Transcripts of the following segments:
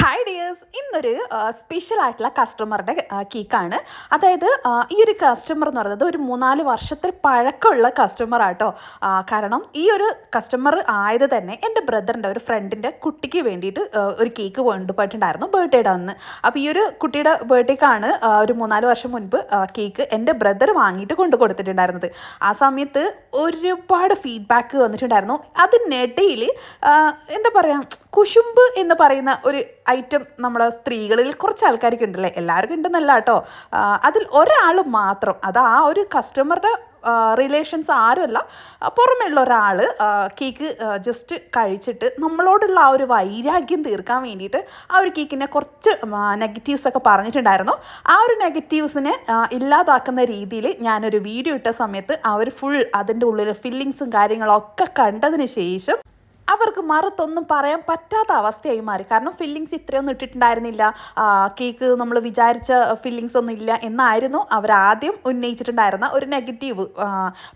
Hi dears, ഇന്നൊരു special ആയിട്ടുള്ള കസ്റ്റമറുടെ കേക്കാണ്. അതായത് ഈ ഒരു കസ്റ്റമർ എന്ന് പറയുന്നത് ഒരു 3-4 വർഷത്തിൽ പഴക്കമുള്ള കസ്റ്റമറാട്ടോ. കാരണം ഈ ഒരു കസ്റ്റമർ ആയത് തന്നെ എൻ്റെ ബ്രദറിൻ്റെ ഒരു ഫ്രണ്ടിൻ്റെ കുട്ടിക്ക് വേണ്ടിയിട്ട് ഒരു കേക്ക് കൊണ്ടുപോയിട്ടുണ്ടായിരുന്നു ബർത്ത്ഡേയുടെ അന്ന്. അപ്പോൾ ഈ ഒരു കുട്ടിയുടെ ബർത്ത്ഡേക്കാണ് ഒരു 3-4 വർഷം മുൻപ് കേക്ക് എൻ്റെ ബ്രദർ വാങ്ങിയിട്ട് കൊണ്ടു കൊടുത്തിട്ടുണ്ടായിരുന്നത്. ആ സമയത്ത് ഒരുപാട് ഫീഡ്ബാക്ക് വന്നിട്ടുണ്ടായിരുന്നു. അതിനിടയിൽ എന്താ പറയുക, കുശുമ്പ് എന്ന് പറയുന്ന ഒരു ഐറ്റം നമ്മുടെ സ്ത്രീകളിൽ കുറച്ച് ആൾക്കാർക്ക് ഉണ്ടല്ലേ, എല്ലാവർക്കും ഉണ്ടെന്നല്ല കേട്ടോ. അതിൽ ഒരാൾ മാത്രം, അത് ആ ഒരു കസ്റ്റമറുടെ റിലേഷൻസ് ആരുമല്ല, പുറമെയുള്ള ഒരാൾ കേക്ക് ജസ്റ്റ് കഴിച്ചിട്ട് നമ്മളോടുള്ള ആ ഒരു വൈരാഗ്യം തീർക്കാൻ വേണ്ടിയിട്ട് ആ ഒരു കേക്കിനെ കുറച്ച് നെഗറ്റീവ്സൊക്കെ പറഞ്ഞിട്ടുണ്ടായിരുന്നു. ആ ഒരു നെഗറ്റീവ്സിനെ ഇല്ലാതാക്കുന്ന രീതിയിൽ ഞാനൊരു വീഡിയോ ഇട്ട സമയത്ത് അവർ ഫുൾ അതിൻ്റെ ഉള്ളിൽ ഫില്ലിങ്സും കാര്യങ്ങളൊക്കെ കണ്ടതിന് ശേഷം അവർക്ക് മറുത്തൊന്നും പറയാൻ പറ്റാത്ത അവസ്ഥയായി മാറി. കാരണം ഫില്ലിങ്സ് ഇത്രയൊന്നും ഇട്ടിട്ടുണ്ടായിരുന്നില്ല, കേക്ക് നമ്മൾ വിചാരിച്ച ഫില്ലിങ്സ് ഒന്നും ഇല്ല എന്നായിരുന്നു അവരാദ്യം ഉന്നയിച്ചിട്ടുണ്ടായിരുന്ന ഒരു നെഗറ്റീവ്.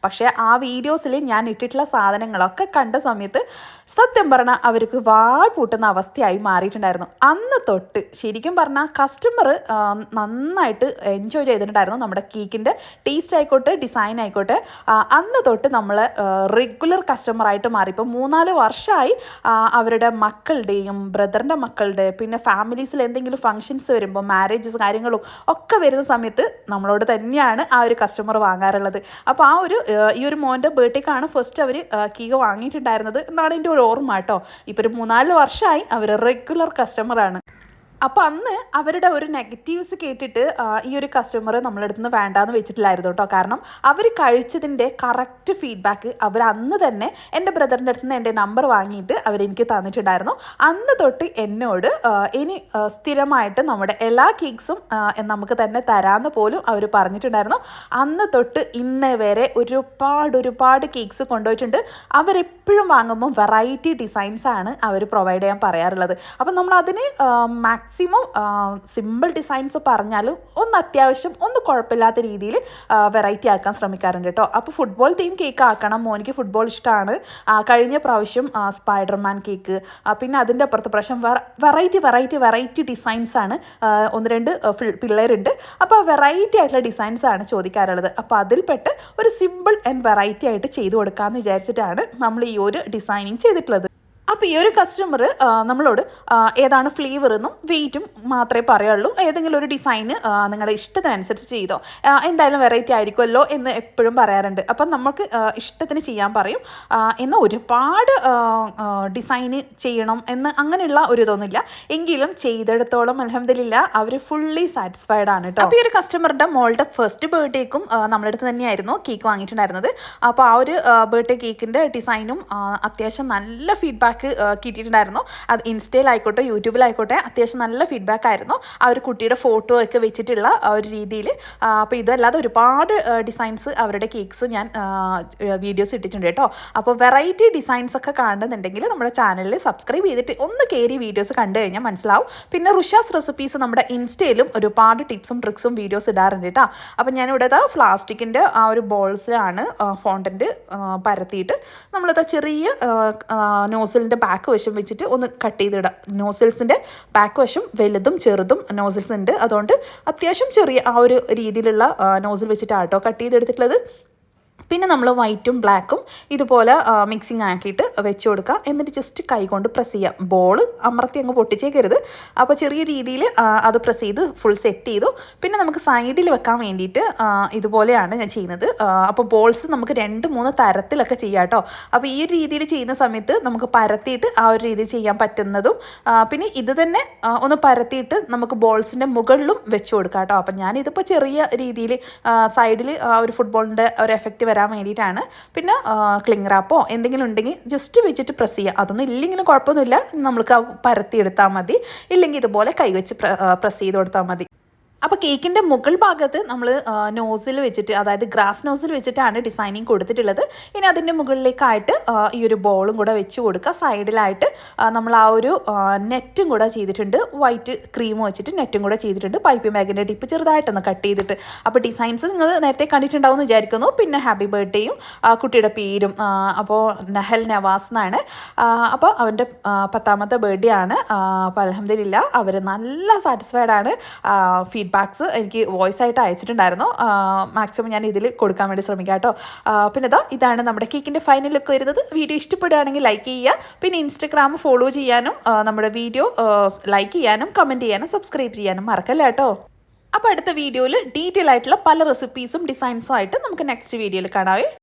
പക്ഷേ ആ വീഡിയോസിൽ ഞാൻ ഇട്ടിട്ടുള്ള സാധനങ്ങളൊക്കെ കണ്ട സമയത്ത് സത്യം പറഞ്ഞാൽ അവർക്ക് വായ് പൂട്ടുന്ന അവസ്ഥയായി മാറിയിട്ടുണ്ടായിരുന്നു. അന്ന് തൊട്ട് ശരിക്കും പറഞ്ഞാൽ കസ്റ്റമർ നന്നായിട്ട് എൻജോയ് ചെയ്തിട്ടുണ്ടായിരുന്നു നമ്മുടെ കേക്കിൻ്റെ ടേസ്റ്റ് ആയിക്കോട്ടെ, ഡിസൈൻ ആയിക്കോട്ടെ. അന്ന് തൊട്ട് നമ്മൾ റെഗുലർ കസ്റ്റമറായിട്ട് മാറി. ഇപ്പോൾ 3-4 വർഷമായി അവരുടെ മക്കളുടെയും ബ്രദറിൻ്റെ മക്കളുടെ, പിന്നെ ഫാമിലീസിൽ എന്തെങ്കിലും ഫങ്ഷൻസ് വരുമ്പോൾ, മാരേജസ് കാര്യങ്ങളും ഒക്കെ വരുന്ന സമയത്ത് നമ്മളോട് തന്നെയാണ് ആ ഒരു കസ്റ്റമർ വാങ്ങാറുള്ളത്. അപ്പോൾ ഈ ഒരു മോൻ്റെ ബർത്ത്ഡേക്കാണ് ഫസ്റ്റ് അവർ കേക്ക് വാങ്ങിയിട്ടുണ്ടായിരുന്നത് എന്നാണ് എൻ്റെ ഒരു ഓർമ്മ കേട്ടോ. ഇപ്പോൾ ഒരു 3-4 വർഷമായി അവർ റെഗുലർ കസ്റ്റമറാണ്. അപ്പോൾ അന്ന് അവരുടെ ഒരു നെഗറ്റീവ്സ് കേട്ടിട്ട് ഈ ഒരു കസ്റ്റമർ നമ്മളടുത്ത് നിന്ന് വേണ്ടാന്ന് വെച്ചിട്ടില്ലായിരുന്നു കേട്ടോ. കാരണം അവർ കഴിച്ചതിൻ്റെ കറക്റ്റ് ഫീഡ്ബാക്ക് അവർ അന്ന് തന്നെ എൻ്റെ ബ്രദറിൻ്റെ അടുത്ത് നിന്ന് എൻ്റെ നമ്പർ വാങ്ങിയിട്ട് അവരെനിക്ക് തന്നിട്ടുണ്ടായിരുന്നു. അന്ന് തൊട്ട് എന്നോട് ഇനി സ്ഥിരമായിട്ട് നമ്മുടെ എല്ലാ കേക്ക്സും നമുക്ക് തന്നെ തരാമെന്ന് പോലും അവർ പറഞ്ഞിട്ടുണ്ടായിരുന്നു. അന്ന് തൊട്ട് ഇന്ന് വരെ ഒരുപാട് കേക്ക്സ് കൊണ്ടുപോയിട്ടുണ്ട്. അവരെപ്പോഴും വാങ്ങുമ്പോൾ വെറൈറ്റി ഡിസൈൻസാണ് അവർ പ്രൊവൈഡ് ചെയ്യാൻ പറയാറുള്ളത്. അപ്പം നമ്മളതിന് മാക്സിമം സിമ്പിൾ ഡിസൈൻസ് പറഞ്ഞാലും അത്യാവശ്യം കുഴപ്പമില്ലാത്ത രീതിയിൽ വെറൈറ്റി ആക്കാൻ ശ്രമിക്കാറുണ്ട് കേട്ടോ. അപ്പോൾ ഫുട്ബോൾ തീം കേക്ക് ആക്കണം, മോനിക്ക് ഫുട്ബോൾ ഇഷ്ടമാണ്. കഴിഞ്ഞ പ്രാവശ്യം സ്പൈഡർമാൻ കേക്ക്, പിന്നെ അതിൻ്റെ അപ്പുറത്തെ പ്രാവശ്യം വെറൈറ്റി ഡിസൈൻസാണ്. 1-2 പിള്ളേരുണ്ട്. അപ്പോൾ വെറൈറ്റി ആയിട്ടുള്ള ഡിസൈൻസാണ് ചോദിക്കാറുള്ളത്. അപ്പോൾ അതിൽപ്പെട്ട് ഒരു സിമ്പിൾ ആൻഡ് വെറൈറ്റി ആയിട്ട് ചെയ്തു കൊടുക്കാമെന്ന് വിചാരിച്ചിട്ടാണ് നമ്മൾ ഈ ഒരു ഡിസൈനിങ് ചെയ്തിട്ടുള്ളത്. അപ്പോൾ ഈ ഒരു കസ്റ്റമർ നമ്മളോട് ഏതാണ് ഫ്ലേവർ എന്നും വെയിറ്റും മാത്രമേ പറയുള്ളൂ. ഏതെങ്കിലും ഒരു ഡിസൈന് നിങ്ങളുടെ ഇഷ്ടത്തിനനുസരിച്ച് ചെയ്തോ, എന്തായാലും വെറൈറ്റി ആയിരിക്കുമല്ലോ എന്ന് എപ്പോഴും പറയാറുണ്ട്. അപ്പം നമുക്ക് ഇഷ്ടത്തിന് ചെയ്യാൻ പറയും. എന്ന് ഒരുപാട് ഡിസൈന് ചെയ്യണം എന്ന് അങ്ങനെയുള്ള ഒരു ഇതൊന്നുമില്ല. എങ്കിലും ചെയ്തെടുത്തോളം അൽഹംദുലില്ലാഹ് അവർ ഫുള്ളി സാറ്റിസ്ഫൈഡ് ആണ് കേട്ടോ. അപ്പോൾ ഈ ഒരു കസ്റ്റമറുടെ മോളുടെ ഫസ്റ്റ് ബർത്ത്ഡേക്കും നമ്മുടെ അടുത്ത് തന്നെയായിരുന്നു കേക്ക് വാങ്ങിയിട്ടുണ്ടായിരുന്നത്. അപ്പോൾ ആ ഒരു ബർത്ത്ഡേ കേക്കിൻ്റെ ഡിസൈനും അത്യാവശ്യം നല്ല ഫീഡ്ബാക്ക് കിട്ടിയിട്ടുണ്ടായിരുന്നു. അത് ഇൻസ്റ്റയിലായിക്കോട്ടെ, യൂട്യൂബിലായിക്കോട്ടെ അത്യാവശ്യം നല്ല ഫീഡ്ബാക്ക് ആയിരുന്നു. ആ ഒരു കുട്ടിയുടെ ഫോട്ടോ ഒക്കെ വെച്ചിട്ടുള്ള ആ ഒരു രീതിയിൽ. അപ്പോൾ ഇതല്ലാതെ ഒരുപാട് ഡിസൈൻസ് അവരുടെ കേക്ക്സ് ഞാൻ വീഡിയോസ് ഇട്ടിട്ടുണ്ട് കേട്ടോ. അപ്പോൾ വെറൈറ്റി ഡിസൈൻസ് ഒക്കെ കാണുന്നുണ്ടെങ്കിൽ നമ്മുടെ ചാനലിൽ സബ്സ്ക്രൈബ് ചെയ്തിട്ട് ഒന്ന് കയറി വീഡിയോസ് കണ്ടു കഴിഞ്ഞാൽ മനസ്സിലാവും. പിന്നെ റുഷാസ് റെസിപ്പീസ് നമ്മുടെ ഇൻസ്റ്റയിലും ഒരുപാട് ടിപ്സും ട്രിക്സും വീഡിയോസ് ഇടാറുണ്ട് കേട്ടോ. അപ്പോൾ ഞാനിവിടെ പ്ലാസ്റ്റിക്കിൻ്റെ ആ ഒരു ബോൾസിലാണ് ഫോണ്ടൻറ്റ് പരത്തിയിട്ട് നമ്മളിത് ചെറിയ നോസിലിൻ്റെ ബാക്ക് വശം വെച്ചിട്ട് ഒന്ന് കട്ട് ചെയ്തിടാം. നോസിൽസിൻ്റെ ബാക്ക് വശം വലുതും ചെറുതും നോസിൽസ് ഉണ്ട്. അതുകൊണ്ട് അത്യാവശ്യം ചെറിയ ആ ഒരു രീതിയിലുള്ള നോസിൽ വെച്ചിട്ടാട്ടോ കട്ട് ചെയ്തെടുത്തിട്ടുള്ളത്. പിന്നെ നമ്മൾ വൈറ്റും ബ്ലാക്കും ഇതുപോലെ മിക്സിങ് ആക്കിയിട്ട് വെച്ച് കൊടുക്കുക. എന്നിട്ട് ജസ്റ്റ് കൈ കൊണ്ട് പ്രസ് ചെയ്യാം. ബോൾ അമർത്തി അങ്ങ് പൊട്ടിച്ചേക്കരുത്. അപ്പോൾ ചെറിയ രീതിയിൽ അത് പ്രസ് ചെയ്ത് ഫുൾ സെറ്റ് ചെയ്തു. പിന്നെ നമുക്ക് സൈഡിൽ വെക്കാൻ വേണ്ടിയിട്ട് ഇതുപോലെയാണ് ഞാൻ ചെയ്യുന്നത്. അപ്പോൾ ബോൾസ് നമുക്ക് 2-3 തരത്തിലൊക്കെ ചെയ്യാം കേട്ടോ. അപ്പോൾ ഈ ഒരു രീതിയിൽ ചെയ്യുന്ന സമയത്ത് നമുക്ക് പരത്തിയിട്ട് ആ ഒരു രീതിയിൽ ചെയ്യാൻ പറ്റുന്നതും, പിന്നെ ഇത് തന്നെ ഒന്ന് പരത്തിയിട്ട് നമുക്ക് ബോൾസിൻ്റെ മുകളിലും വെച്ച് കൊടുക്കാം കേട്ടോ. അപ്പം ഞാനിതിപ്പോൾ ചെറിയ രീതിയിൽ സൈഡിൽ ആ ഒരു ഫുട്ബോളിൻ്റെ ഒരു എഫക്റ്റ് വരാൻ വേണ്ടിയിട്ടാണ്. പിന്നെ ക്ലിങ് റാപ്പോ എന്തെങ്കിലും ഉണ്ടെങ്കിൽ ജസ്റ്റ് വെച്ചിട്ട് പ്രസ് ചെയ്യുക. അതൊന്നും ഇല്ലെങ്കിലും കുഴപ്പമൊന്നുമില്ല, നമ്മൾക്ക് പരത്തി എടുത്താൽ മതി. ഇല്ലെങ്കിൽ ഇതുപോലെ കൈ വെച്ച് പ്രസ് ചെയ്ത് കൊടുത്താൽ മതി. അപ്പോൾ കേക്കിൻ്റെ മുകൾ ഭാഗത്ത് നമ്മൾ നോസിൽ വെച്ചിട്ട്, അതായത് ഗ്രാസ് നോസിൽ വെച്ചിട്ടാണ് ഡിസൈനിങ് കൊടുത്തിട്ടുള്ളത്. ഇനി അതിൻ്റെ മുകളിലേക്കായിട്ട് ഈ ഒരു ബോളും കൂടെ വെച്ച് കൊടുക്കുക. സൈഡിലായിട്ട് നമ്മൾ ആ ഒരു നെറ്റും കൂടെ ചെയ്തിട്ടുണ്ട്, വൈറ്റ് ക്രീം വെച്ചിട്ട് നെറ്റും കൂടെ ചെയ്തിട്ടുണ്ട്. പൈപ്പിംഗ് ബാഗിൻ്റെ ടിപ്പ് ചെറുതായിട്ടൊന്ന് കട്ട് ചെയ്തിട്ട്. അപ്പോൾ ഡിസൈൻസ് നിങ്ങൾ നേരത്തെ കണ്ടിട്ടുണ്ടാവും എന്ന് വിചാരിക്കുന്നു. പിന്നെ ഹാപ്പി ബർത്ത്ഡേയും കുട്ടിയുടെ പേരും, അപ്പോൾ നഹൽ നവാസ് എന്നാണ്. അപ്പോൾ അവൻ്റെ 10ാമത്തെ ബർത്ത്ഡേ ആണ്. അപ്പോൾ അൽഹംദുലില്ലാ അവർ നല്ല സാറ്റിസ്ഫൈഡ് ആണ്. ഫീഡ്ബാക്സ് എനിക്ക് വോയിസ് ആയിട്ട് അയച്ചിട്ടുണ്ടായിരുന്നു. മാക്സിമം ഞാൻ ഇതിൽ കൊടുക്കാൻ വേണ്ടി ശ്രമിക്കാം കേട്ടോ. പിന്നെ ഇതാണ് നമ്മുടെ കേക്കിൻ്റെ ഫൈനൽ ലുക്ക് വരുന്നത്. വീഡിയോ ഇഷ്ടപ്പെടുകയാണെങ്കിൽ ലൈക്ക് ചെയ്യുക. പിന്നെ ഇൻസ്റ്റഗ്രാം ഫോളോ ചെയ്യാനും നമ്മുടെ വീഡിയോ ലൈക്ക് ചെയ്യാനും കമൻറ്റ് ചെയ്യാനും സബ്സ്ക്രൈബ് ചെയ്യാനും മറക്കല്ല കേട്ടോ. അപ്പോൾ അടുത്ത വീഡിയോയിൽ ഡീറ്റെയിൽ ആയിട്ടുള്ള പല റെസിപ്പീസും ഡിസൈൻസും ആയിട്ട് നമുക്ക് നെക്സ്റ്റ് വീഡിയോയിൽ കാണാവേ.